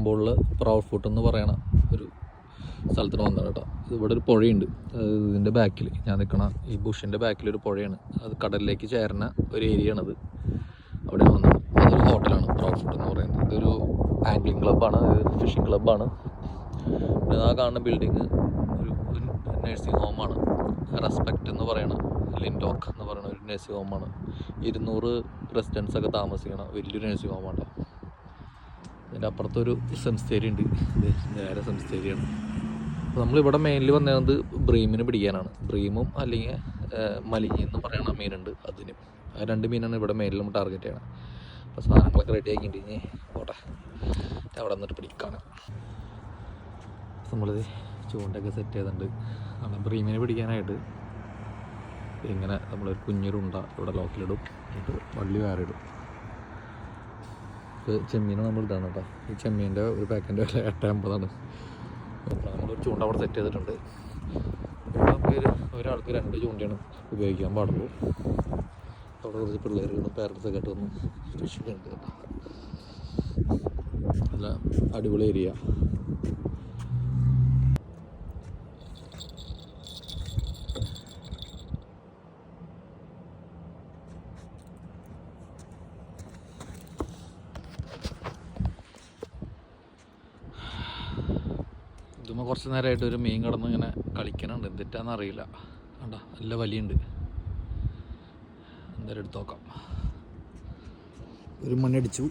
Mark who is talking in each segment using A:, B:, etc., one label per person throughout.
A: Aranmula proud foot എന്ന് പറയണ ഒരു സ്ഥലത്തിന് വന്നത് കേട്ടോ. ഇവിടെ ഒരു പുഴയുണ്ട്, ഇതിൻ്റെ ബാക്കിൽ ഞാൻ നിൽക്കണ ഈ ബുഷിൻ്റെ ബാക്കിലൊരു പുഴയാണ്. അത് കടലിലേക്ക് ചേരുന്ന ഒരു ഏരിയയാണത്. അവിടെ വന്നത് അതൊരു ഹോട്ടലാണ് പ്രൗഡ് ഫുട്ട് എന്ന് പറയുന്നത്. ഇതൊരു ആംഗ്ലിംഗ് ക്ലബ്ബാണ്, ഫിഷിംഗ് ക്ലബ്ബാണ്. പിന്നെ ആ കാണുന്ന ബിൽഡിങ് ഒരു നഴ്സിംഗ് ഹോമാണ്. റെസ്പെക്റ്റ് എന്ന് പറയണ ലിൻഡോക്ക് എന്ന് പറയുന്ന ഒരു നഴ്സിംഗ് ഹോമാണ്. 200 റെസിഡൻസൊക്കെ താമസിക്കണ വലിയൊരു നഴ്സിംഗ് ഹോമാണ്. അതിൻ്റെ അപ്പുറത്തൊരു സെംസ്റ്റേരി ഉണ്ട്, നേരെ സെംസ്റ്റേരിയാണ്. അപ്പോൾ നമ്മളിവിടെ മെയിനിൽ വന്നത് ബ്രീമിന് പിടിക്കാനാണ്. ബ്രീമും അല്ലെങ്കിൽ മലിഞ്ഞി എന്ന് പറയുന്ന മീനുണ്ട്, അതിനും. ആ 2 മീനാണ് ഇവിടെ മെയിനിൽ നമ്മൾ ടാർഗറ്റ് ചെയ്യണം. അപ്പോൾ സാധനങ്ങളൊക്കെ റെഡി ആക്കിയിട്ടുണ്ടെങ്കിൽ പോട്ടെ അവിടെ വന്നിട്ട് പിടിക്കാണ്. നമ്മളിത് ചൂണ്ടൊക്കെ സെറ്റ് ചെയ്തിട്ടുണ്ട്. കാരണം ബ്രീമിനെ പിടിക്കാനായിട്ട് ഇങ്ങനെ നമ്മളൊരു കുഞ്ഞൊരുണ്ട ഇവിടെ ലോക്കിലിടും, എന്നിട്ട് വള്ളി വേറെ ഇടും. ചെമ്മീനെ നമ്മൾ ഇടാണ് കേട്ടോ. ഈ ചെമ്മീൻ്റെ ഒരു പാക്കിൻ്റെ വില 8.50. നമ്മളൊരു ചൂണ്ട അവിടെ സെറ്റ് ചെയ്തിട്ടുണ്ട്. പേര് ഒരാൾക്ക് 2 ചൂണ്ടയാണ് ഉപയോഗിക്കാൻ പാടുള്ളൂ. അവിടെ കുറച്ച് പിള്ളേരുകളും പേരൻസൊക്കെ ആയിട്ട് വന്നു ഫിഷിംഗ് ഉണ്ട് കേട്ടോ. നല്ല അടിപൊളി ഏരിയ. ഇതുമ്പോൾ കുറച്ച് നേരമായിട്ട് ഒരു മീൻ കിടന്ന് ഇങ്ങനെ കളിക്കണുണ്ട്. എന്തിട്ടാന്ന് അറിയില്ല. കണ്ടോ, നല്ല വലിയുണ്ട്. എന്തായാലും എടുത്ത് നോക്കാം. ഒരു മണ്ണടിച്ചു,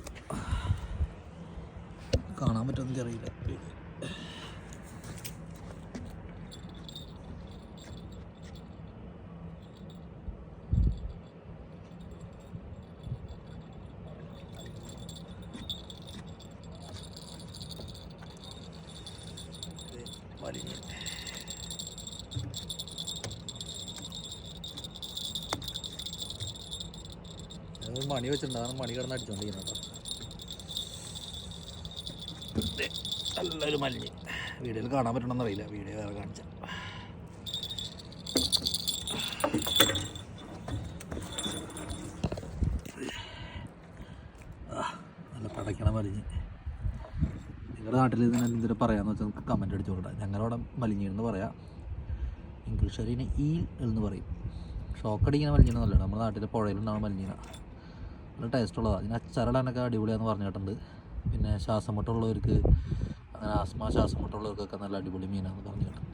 A: കാണാൻ പറ്റുമെന്ന് അറിയില്ല. വലിഞ്ഞ് മണി വെച്ചിട്ടുണ്ടാകും. മണി കിടന്ന് അടിച്ചോണ്ടിരിക്കുന്ന കേട്ടോ. നല്ലൊരു മലിഞ്ഞ്. വീഡിയോയിൽ കാണാൻ പറ്റണമെന്ന് അറിയില്ല, വീഡിയോ വേറെ കാണിച്ച. നല്ല പടയ്ക്കണ മലിഞ്ഞ്. നിങ്ങളുടെ നാട്ടിൽ ഇതിനെ എന്തിനാ പറയാമെന്ന് വെച്ചാൽ നമുക്ക് കമൻറ്റ് അടിച്ചു കൊടുക്കാം. ഞങ്ങളവിടെ മലിഞ്ഞെന്ന് പറയാം. ഇംഗ്ലീഷുകാർ ഇതിനെ ഈൽ എന്ന് പറയും. ഷോക്കടിക്കുന്ന മലിഞ്ഞെന്നല്ല, നമ്മുടെ നാട്ടിലെ പുഴയിലുണ്ടാവുന്ന മലിഞ്ഞീന. നല്ല ടേസ്റ്റുള്ളതാണ്. അതിന് അച്ചാറിടാനൊക്കെ അടിപൊളിയാണെന്ന് പറഞ്ഞു കേട്ടിട്ടുണ്ട്. പിന്നെ ശ്വാസം മുട്ടുള്ളവർക്ക്, അങ്ങനെ ആസ്മ ശ്വാസം മുട്ടുള്ളവർക്കൊക്കെ നല്ല അടിപൊളി മീനാണെന്ന് പറഞ്ഞു കേട്ടിട്ടുണ്ട്.